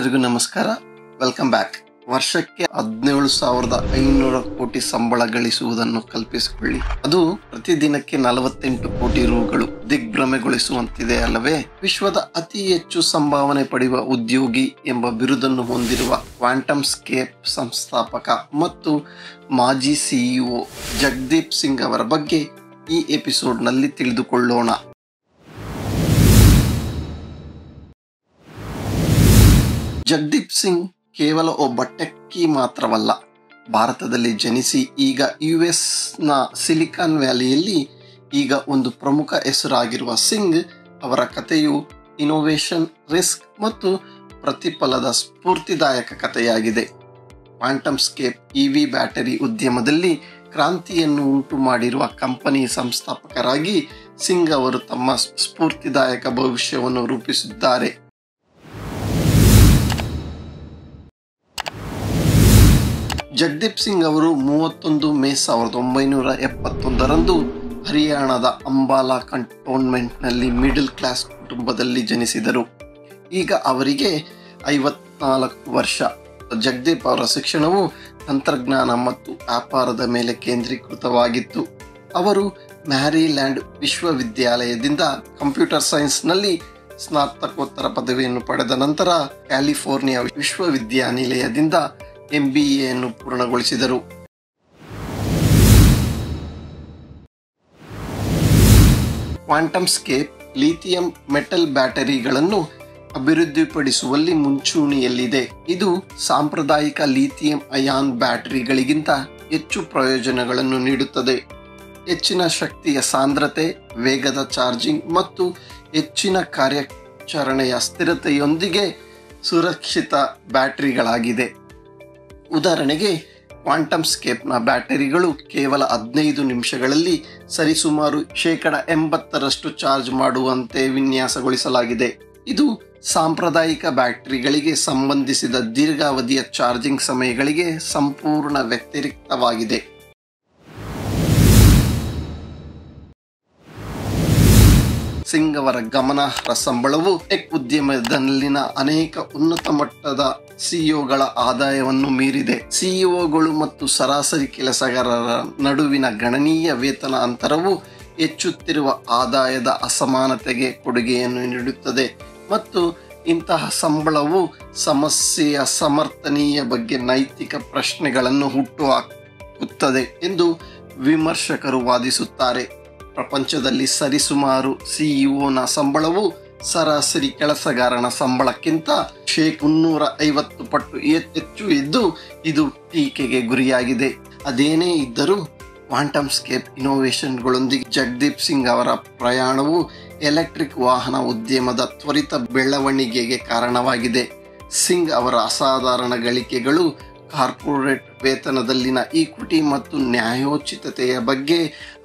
ಎಲ್ಲರಿಗೂ ನಮಸ್ಕಾರ. Welcome back. ವರ್ಷಕ್ಕೆ 17,500 ಕೋಟಿ ಸಂಬಳ ಗಳಿಸುವುದನ್ನು ಕಲ್ಪಿಸಿಕೊಳ್ಳಿ. ಅದು ಪ್ರತಿದಿನಕ್ಕೆ 48 ಕೋಟಿ ರೂಗಳು. ದಿಗ್ಭ್ರಮೆಗೊಳಿಸುವಂತಿದೆ ಅಲ್ಲವೇ? ವಿಶ್ವದ ಅತಿ ಹೆಚ್ಚು ಸಂಭಾವನೆ ಪಡೆಯುವ ಉದ್ಯೋಗಿ ಎಂಬ ಬಿರುದನ್ನು ಹೊಂದಿರುವ ಕ್ವಾಂಟಮ್ ಸ್ಕೇಪ್ ಸಂಸ್ಥಾಪಕ ಮತ್ತು ಮಾಜಿ ಸಿಇಒ ಜಗದೀಪ್ ಸಿಂಗ್ ಅವರ ಬಗ್ಗೆ ಈ ಎಪಿಸೋಡ್ನಲ್ಲಿ ತಿಳಿದುಕೊಳ್ಳೋಣ. ಜಗದೀಪ್ ಸಿಂಗ್ ಕೇವಲ ಒಬ್ಬ ಟೆಕ್ಕಿ ಮಾತ್ರವಲ್ಲ. ಭಾರತದಲ್ಲಿ ಜನಿಸಿ ಈಗ ಯುಎಸ್ನ ಸಿಲಿಕಾನ್ ವ್ಯಾಲಿಯಲ್ಲಿ ಈಗ ಒಂದು ಪ್ರಮುಖ ಹೆಸರಾಗಿರುವ ಸಿಂಗ್ ಅವರ ಕಥೆಯು ಇನೋವೇಷನ್, ರಿಸ್ಕ್ ಮತ್ತು ಪ್ರತಿಫಲದ ಸ್ಫೂರ್ತಿದಾಯಕ ಕಥೆಯಾಗಿದೆ. ಕ್ವಾಂಟಮ್ ಸ್ಕೇಪ್ ಇವಿ ಬ್ಯಾಟರಿ ಉದ್ಯಮದಲ್ಲಿ ಕ್ರಾಂತಿಯನ್ನು ಉಂಟು ಮಾಡಿರುವ ಕಂಪನಿ ಸಂಸ್ಥಾಪಕರಾಗಿ ಸಿಂಗ್ ಅವರು ತಮ್ಮ ಸ್ಫೂರ್ತಿದಾಯಕ ಭವಿಷ್ಯವನ್ನು ರೂಪಿಸಿದ್ದಾರೆ. ಜಗದೀಪ್ ಸಿಂಗ್ ಅವರು 31 ಮೇ 1971 ಹರಿಯಾಣದ ಅಂಬಾಲಾ ಕಂಟೋನ್ಮೆಂಟ್ನಲ್ಲಿ ಮಿಡಲ್ ಕ್ಲಾಸ್ ಕುಟುಂಬದಲ್ಲಿ ಜನಿಸಿದರು. ಈಗ ಅವರಿಗೆ 54 ವರ್ಷ. ಜಗದೀಪ್ ಅವರ ಶಿಕ್ಷಣವು ತಂತ್ರಜ್ಞಾನ ಮತ್ತು ವ್ಯಾಪಾರದ ಮೇಲೆ ಕೇಂದ್ರೀಕೃತವಾಗಿತ್ತು. ಅವರು ಮ್ಯಾರಿಲ್ಯಾಂಡ್ ವಿಶ್ವವಿದ್ಯಾಲಯದಿಂದ ಕಂಪ್ಯೂಟರ್ ಸೈನ್ಸ್ನಲ್ಲಿ ಸ್ನಾತಕೋತ್ತರ ಪದವಿಯನ್ನು ಪಡೆದ ನಂತರ ಕ್ಯಾಲಿಫೋರ್ನಿಯಾ ವಿಶ್ವವಿದ್ಯಾನಿಲಯದಿಂದ MBAಯನ್ನು ಪೂರ್ಣಗೊಳಿಸಿದರು. ಕ್ವಾಂಟಮ್ ಸ್ಕೇಪ್ ಲಿಥಿಯಂ ಮೆಟಲ್ ಬ್ಯಾಟರಿಗಳನ್ನು ಅಭಿವೃದ್ಧಿಪಡಿಸುವಲ್ಲಿ ಮುಂಚೂಣಿಯಲ್ಲಿದೆ. ಇದು ಸಾಂಪ್ರದಾಯಿಕ ಲಿಥಿಯಂ ಅಯಾನ್ ಬ್ಯಾಟರಿಗಳಿಗಿಂತ ಹೆಚ್ಚು ಪ್ರಯೋಜನಗಳನ್ನು ನೀಡುತ್ತದೆ. ಹೆಚ್ಚಿನ ಶಕ್ತಿಯ ಸಾಂದ್ರತೆ, ವೇಗದ ಚಾರ್ಜಿಂಗ್ ಮತ್ತು ಹೆಚ್ಚಿನ ಕಾರ್ಯಾಚರಣೆಯ ಸ್ಥಿರತೆಯೊಂದಿಗೆ ಸುರಕ್ಷಿತ ಬ್ಯಾಟರಿಗಳಾಗಿದೆ. ಉದಾಹರಣೆಗೆ, ಕ್ವಾಂಟಮ್ ಸ್ಕೇಪ್ನ ಬ್ಯಾಟರಿಗಳು ಕೇವಲ 15 ನಿಮಿಷಗಳಲ್ಲಿ ಸರಿಸುಮಾರು 80% ಚಾರ್ಜ್ ಮಾಡುವಂತೆ ವಿನ್ಯಾಸಗೊಳಿಸಲಾಗಿದೆ. ಇದು ಸಾಂಪ್ರದಾಯಿಕ ಬ್ಯಾಟರಿಗಳಿಗೆ ಸಂಬಂಧಿಸಿದ ದೀರ್ಘಾವಧಿಯ ಚಾರ್ಜಿಂಗ್ ಸಮಯಗಳಿಗೆ ಸಂಪೂರ್ಣ ವ್ಯತಿರಿಕ್ತವಾಗಿದೆ. ಸಿಂಗ್ ಅವರ ಗಮನಾರ್ಹ ಸಂಬಳವು ಟೆಕ್ ಉದ್ಯಮದಲ್ಲಿನ ಅನೇಕ ಉನ್ನತ ಮಟ್ಟದ ಸಿಇಒಗಳ ಆದಾಯವನ್ನು ಮೀರಿದೆ. ಸಿಇಒಗಳು ಮತ್ತು ಸರಾಸರಿ ಕೆಲಸಗಾರರ ನಡುವಿನ ಗಣನೀಯ ವೇತನ ಅಂತರವು ಹೆಚ್ಚುತ್ತಿರುವ ಆದಾಯದ ಅಸಮಾನತೆಗೆ ಕೊಡುಗೆಯನ್ನು ನೀಡುತ್ತದೆ ಮತ್ತು ಇಂತಹ ಸಂಬಳವು ಸಮಸ್ಯೆಯ ಸಮರ್ಥನೀಯ ಬಗ್ಗೆ ನೈತಿಕ ಪ್ರಶ್ನೆಗಳನ್ನು ಹುಟ್ಟುಹಾಕುತ್ತದೆ ಎಂದು ವಿಮರ್ಶಕರು ವಾದಿಸುತ್ತಾರೆ. ಪ್ರಪಂಚದಲ್ಲಿ ಸರಿಸುಮಾರು ಸಿಇಒನ ಸಂಬಳವು ಸರಾಸರಿ ಕೆಲಸಗಾರನ ಸಂಬಳಕ್ಕಿಂತ 350 ಪಟ್ಟು ಹೆಚ್ಚು ಇದ್ದು ಇದು ಟೀಕೆಗೆ ಗುರಿಯಾಗಿದೆ. ಅದೇನೇ ಇದ್ದರೂ ಕ್ವಾಂಟಮ್ ಸ್ಕೇಪ್ ಇನೋವೇಷನ್ಗಳೊಂದಿಗೆ ಜಗದೀಪ್ ಸಿಂಗ್ ಅವರ ಪ್ರಯಾಣವು ಎಲೆಕ್ಟ್ರಿಕ್ ವಾಹನ ಉದ್ಯಮದ ತ್ವರಿತ ಬೆಳವಣಿಗೆಗೆ ಕಾರಣವಾಗಿದೆ. ಸಿಂಗ್ ಅವರ ಅಸಾಧಾರಣ ಗಳಿಕೆಗಳು ಕಾರ್ಪೊರೇಟ್ ವೇತನದಲ್ಲಿನ ಈಕ್ವಿಟಿ ಮತ್ತು ನ್ಯಾಯೋಚಿತತೆಯ ಬಗ್ಗೆ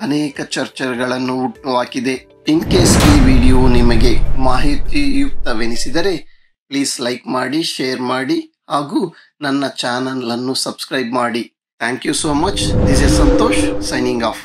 ಅನೇಕ ಚರ್ಚೆಗಳನ್ನು ಹುಟ್ಟುಹಾಕಿದೆ. ಇನ್ ಕೇಸ್ ಈ ವಿಡಿಯೋ ನಿಮಗೆ ಮಾಹಿತಿಯುಕ್ತವೆನಿಸಿದರೆ ಪ್ಲೀಸ್ ಲೈಕ್ ಮಾಡಿ, ಶೇರ್ ಮಾಡಿ ಹಾಗೂ ನನ್ನ ಚಾನಲ್ ಅನ್ನು ಸಬ್ಸ್ಕ್ರೈಬ್ ಮಾಡಿ. Thank you so much. This is Santosh signing of.